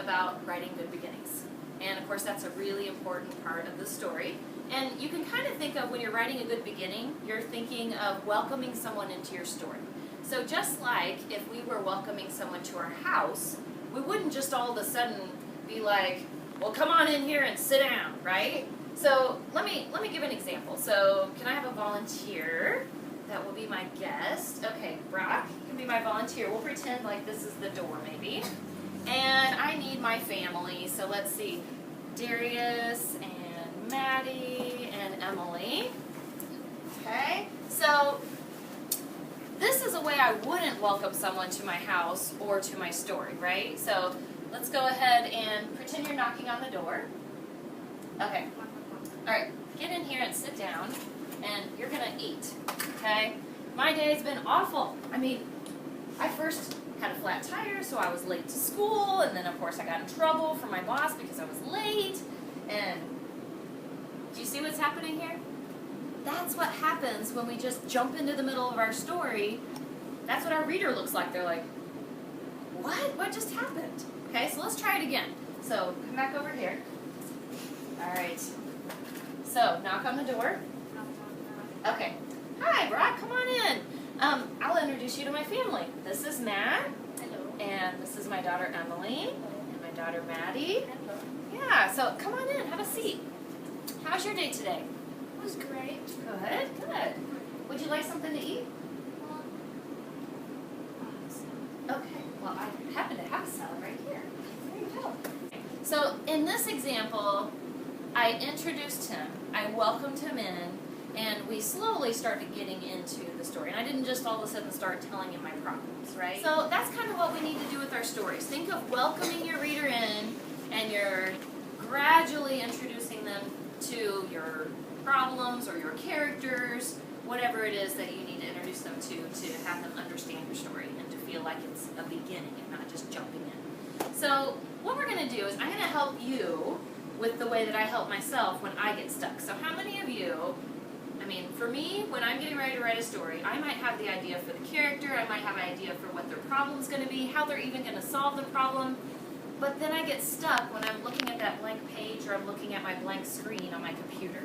about writing good beginnings. And of course that's a really important part of the story. And you can kind of think of when you're writing a good beginning, you're thinking of welcoming someone into your story. So just like if we were welcoming someone to our house, we wouldn't just all of a sudden be like, well, come on in here and sit down, right? So let me give an example. So can I have a volunteer? That will be my guest. Okay, Brock, you can be my volunteer. We'll pretend like this is the door maybe. And I need my family. So let's see, Darius and Maddie and Emily. Okay, so this is a way I wouldn't welcome someone to my house or to my story, right? So let's go ahead and pretend you're knocking on the door. Okay. All right, get in here and sit down, and you're gonna eat, okay? My day's been awful. I mean, I first had a flat tire, so I was late to school, and then of course I got in trouble from my boss because I was late, and do you see what's happening here? That's what happens when we just jump into the middle of our story. That's what our reader looks like. They're like, what? What just happened? Okay, so let's try it again. So come back over here. All right. So knock on the door. Okay. Hi, Brock. Come on in. I'll introduce you to my family. This is Matt. Hello. And this is my daughter Emily. And my daughter Maddie. Hello. Yeah. So come on in. Have a seat. How's your day today? It was great. Good. Good. Would you like something to eat? Okay. Well, I happen to have a salad right here. There you go. So in this example, I introduced him, I welcomed him in, and we slowly started getting into the story. And I didn't just all of a sudden start telling him my problems, right? So that's kind of what we need to do with our stories. Think of welcoming your reader in, and you're gradually introducing them to your problems or your characters, whatever it is that you need to introduce them to have them understand your story and to feel like it's a beginning and not just jumping in. So what we're going to do is I'm going to help you with the way that I help myself when I get stuck. So how many of you, I mean, for me, when I'm getting ready to write a story, I might have the idea for the character, I might have an idea for what their problem's going to be, how they're even going to solve the problem, but then I get stuck when I'm looking at that blank page or I'm looking at my blank screen on my computer.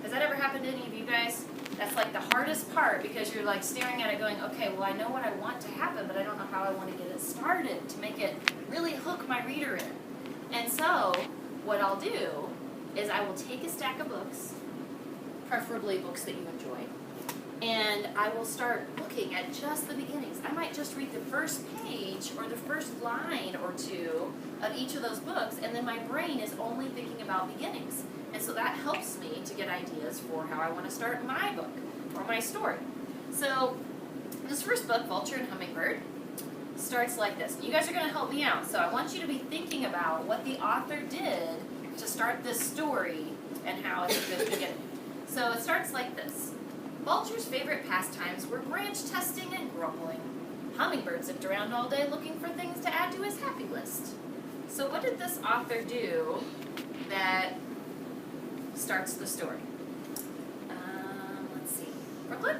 Has that ever happened to any of you guys? That's like the hardest part because you're like staring at it going, okay, well I know what I want to happen, but I don't know how I want to get it started to make it really hook my reader in. And so, what I'll do is I will take a stack of books, preferably books that you enjoy, and I will start looking at just the beginnings. I might just read the first page or the first line or two of each of those books, and then my brain is only thinking about beginnings. And so that helps me to get ideas for how I want to start my book or my story. So this first book, Vulture and Hummingbird, starts like this. You guys are going to help me out, so I want you to be thinking about what the author did to start this story and how it's a good beginning. So it starts like this. Vulture's favorite pastimes were branch testing and grumbling. Hummingbird zipped around all day looking for things to add to his happy list. So what did this author do that starts the story? Let's see. Brooklyn?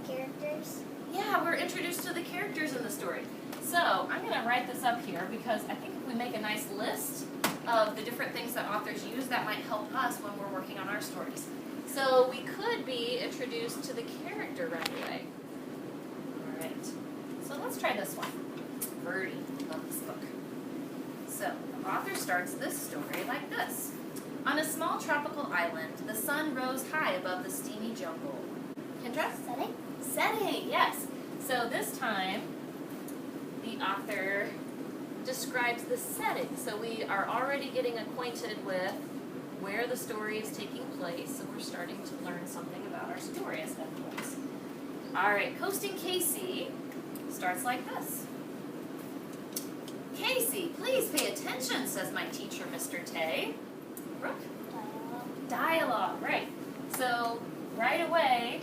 Characters. Yeah, we're introduced to the characters in the story. So I'm going to write this up here because I think if we make a nice list of the different things that authors use, that might help us when we're working on our stories. So we could be introduced to the character right away. All right. So let's try this one. Birdie. Love this book. So the author starts this story like this. On a small tropical island, the sun rose high above the steamy jungle. Kendra? Setting. Setting, yes. So this time, the author describes the setting. So we are already getting acquainted with where the story is taking place. So we're starting to learn something about our story as that goes. All right, Coasting Casey starts like this. Casey, please pay attention, says my teacher, Mr. Tay. Brooke? Dialogue, right. So right away,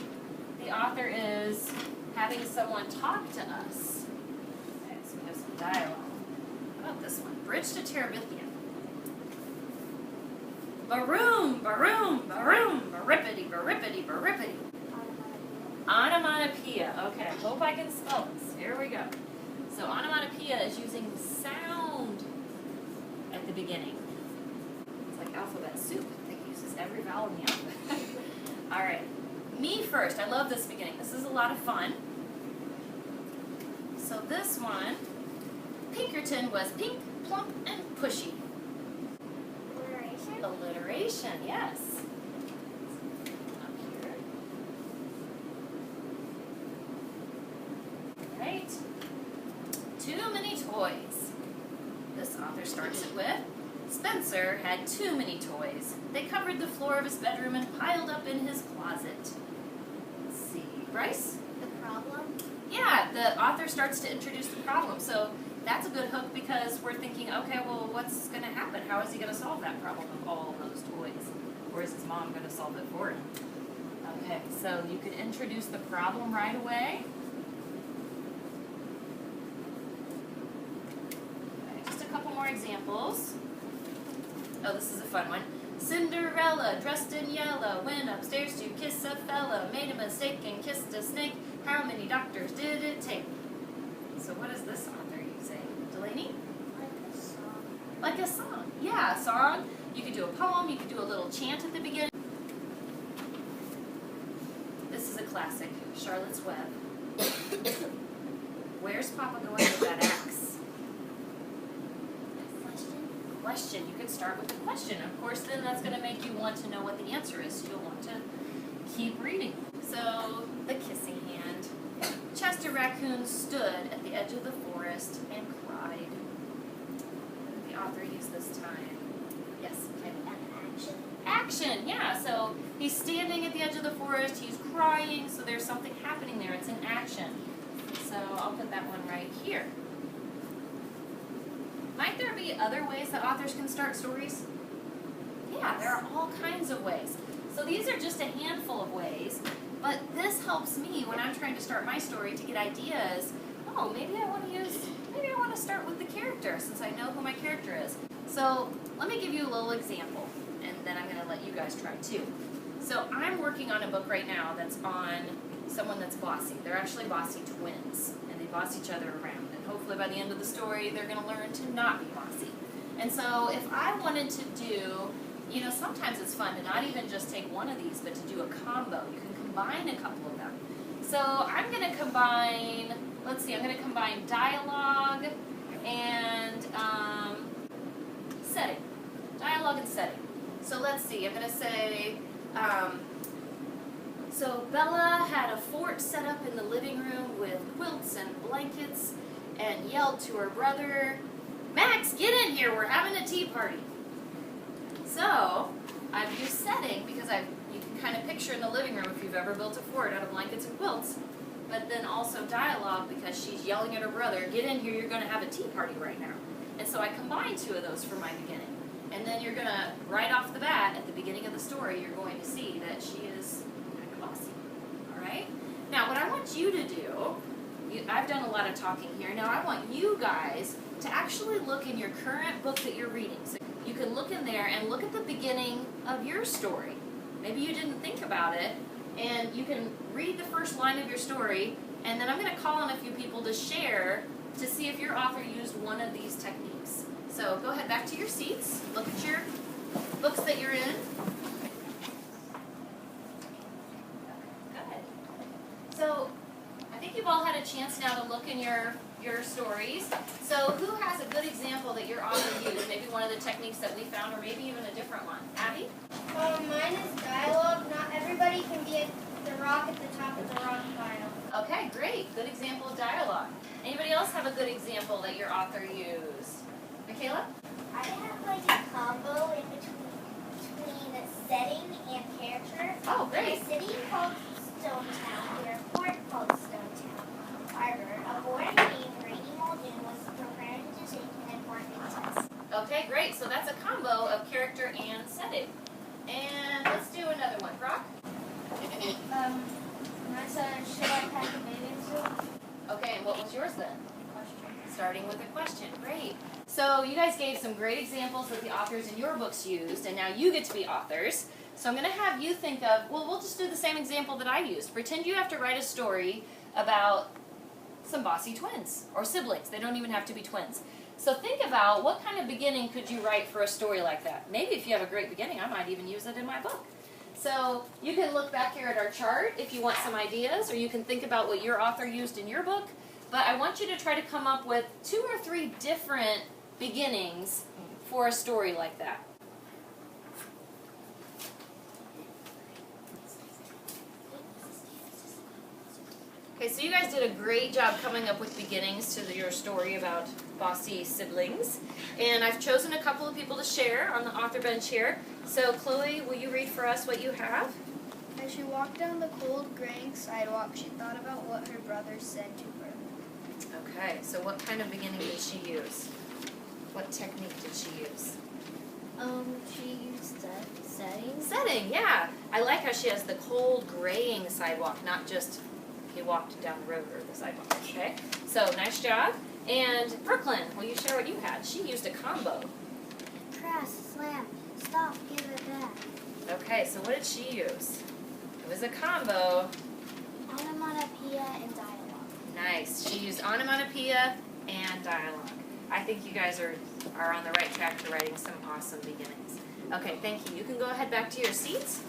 the author is having someone talk to us. Okay, so we have some dialogue. How about this one? Bridge to Terabithia. Baroom, baroom, baroom, barippity, barippity, barippity. Onomatopoeia. Okay, I hope I can spell this. Here we go. So onomatopoeia is using sound the beginning. It's like alphabet soup. It uses every vowel in the alphabet. All right. Me first. I love this beginning. This is a lot of fun. So this one, Pinkerton was pink, plump, and pushy. Alliteration? Alliteration, yes. Up here. Right. Too many toys. This author starts it with, Spencer had too many toys. They covered the floor of his bedroom and piled up in his closet. Let's see. Bryce? The problem? Yeah, the author starts to introduce the problem. So that's a good hook because we're thinking, okay, well, what's going to happen? How is he going to solve that problem of all those toys? Or is his mom going to solve it for him? Okay, so you could introduce the problem right away. Okay, just a couple more examples. Oh, this is a fun one. Cinderella, dressed in yellow, went upstairs to kiss a fella, made a mistake and kissed a snake. How many doctors did it take? So what is this author using? Delaney? Like a song. Like a song. Yeah, a song. You could do a poem, you could do a little chant at the beginning. This is a classic, Charlotte's Web. Where's Papa going with that axe? Question? Question. You could start with a question. Of course, then that's going to make you want to know what the answer is. You'll want to keep reading. So, the kissing hand. Chester Raccoon stood at the edge of the forest and cried. What did the author use this time? Yes, okay. Action. Action, yeah. So he's standing at the edge of the forest, he's crying, so there's something happening there. It's an action. So I'll put that one right here. Might there be other ways that authors can start stories? Yeah, there are all kinds of ways. So these are just a handful of ways, but this helps me when I'm trying to start my story to get ideas. Oh, maybe I want to start with the character since I know who my character is. So let me give you a little example, and then I'm going to let you guys try too. So I'm working on a book right now that's on someone that's bossy. They're actually bossy twins, and they boss each other around. And hopefully by the end of the story, they're going to learn to not be bossy. And so if I wanted to do, sometimes it's fun to not even just take one of these, but to do a combo. You can combine a couple of them. So I'm going to combine, I'm going to combine dialogue and setting. Dialogue and setting. So let's see, I'm going to say, so Bella had a fort set up in the living room with quilts and blankets and yelled to her brother, Max, get in here, we're having a tea party. So I've used setting because you can kind of picture in the living room if you've ever built a fort out of blankets and quilts, but then also dialogue because she's yelling at her brother, get in here, you're going to have a tea party right now. And so I combined two of those for my beginning. And then you're going to, right off the bat, at the beginning of the story, you're going to see that she is kind of bossy. All right? Now, what I want you to do, I've done a lot of talking here. Now, I want you guys to actually look in your current book that you're reading. So you can look in there and look at the beginning of your story. Maybe you didn't think about it, and you can read the first line of your story, and then I'm going to call on a few people to share to see if your author used one of these techniques. So go ahead back to your seats. Look at your books that you're in. Good. So I think you've all had a chance now to look in your stories. So who has a good example that your author used? Maybe one of the techniques that we found, or maybe even a different one. Abby? Mine is dialogue. Not everybody can be at the rock at the top of the rock pile. Okay, great. Good example of dialogue. Anybody else have a good example that your author used? Michaela? I have like a combo in between setting and character. Oh, great. A city called Stonetown, or a fort called Stonetown. Harbor, a boy named Brady Muldoon was preparing to take an important test. Okay, great. So that's a combo of character and setting. And let's do another one. Brock? Mine said, should I pack a bathing suit? Okay, and what was yours then? Question. Starting with a question. Great. So you guys gave some great examples that the authors in your books used, and now you get to be authors. So I'm going to have you think of, well, we'll just do the same example that I used. Pretend you have to write a story about some bossy twins or siblings. They don't even have to be twins. So think about what kind of beginning could you write for a story like that. Maybe if you have a great beginning, I might even use it in my book. So you can look back here at our chart if you want some ideas, or you can think about what your author used in your book. But I want you to try to come up with 2 or 3 different beginnings for a story like that. Okay, so you guys did a great job coming up with beginnings to your story about bossy siblings. And I've chosen a couple of people to share on the author bench here. So Chloe, will you read for us what you have? As she walked down the cold, graying sidewalk, she thought about what her brothers said to her. Okay, so what kind of beginning did she use? What technique did she use? She used setting. Setting, yeah. I like how she has the cold, graying sidewalk, not just he walked down the road or the sidewalk. Okay, so nice job. And Brooklyn, will you share what you had? She used a combo. Press, slam, stop, give it back. Okay, so what did she use? It was a combo. Onomatopoeia and dialogue. Nice. She used onomatopoeia and dialogue. I think you guys are on the right track to writing some awesome beginnings. Okay, thank you. You can go ahead back to your seats.